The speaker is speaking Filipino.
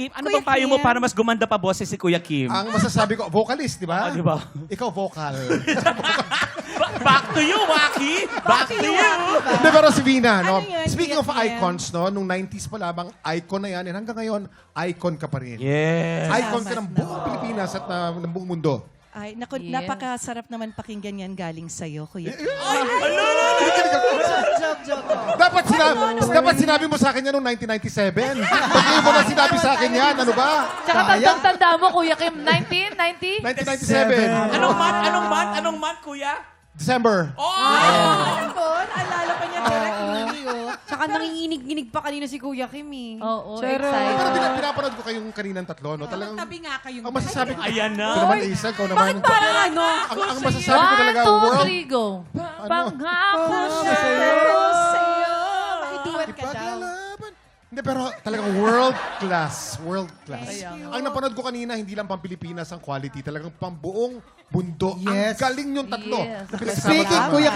Kim, ano Kuya bang payo mo Kim. para mas gumanda pa boses si Kuya Kim? Ang masasabi ko, vocalist, di ba? Di ba? Ikaw, vocal. Back to you, Waki! Back to you! Hindi, pero si Vina, no? Ano yun, Speaking of Kuya Kim? icons, no? Nung 90s pa lamang, icon na yan. And hanggang ngayon, icon ka pa rin. Yes. Icon ka ng Salamat buong Pilipinas at ng buong mundo. Ay, naku, Yes. napakasarap naman pakinggan yan galing sa'yo, Kuya Kim. Dapat sinabi mo sa akin yan noong 1997. Pag-ibig mo na sinabi sa akin yan, ano ba? Tsaka tanda mo, Kuya Kim, 1990? 1997. Anong month, Kuya? December. Alala pa niya direct. Tsaka nanginginig-ginig pa kanina si Kuya Kim eh. Oo, Pero excited. pinapanood ko kayong kaninang tatlo, no? Talagang, Tabi nga kayong ang masasabi ko, Ayan na. ito naman, Isa, ikaw naman. Parang ano? Ang masasabi ko talaga, 1, 2, world, 3, go. Pangako Pero sa'yo. sa'yo. Makiduet ka daw. ipaglalaban. Hindi, pero talagang world class. World class. Ang napanood ko kanina, hindi lang pang Pilipinas ang quality. Talagang pang buong mundo. Yes. Ang galing yung tatlo. Yes. Na pinagsama Speaking, naman. Kuya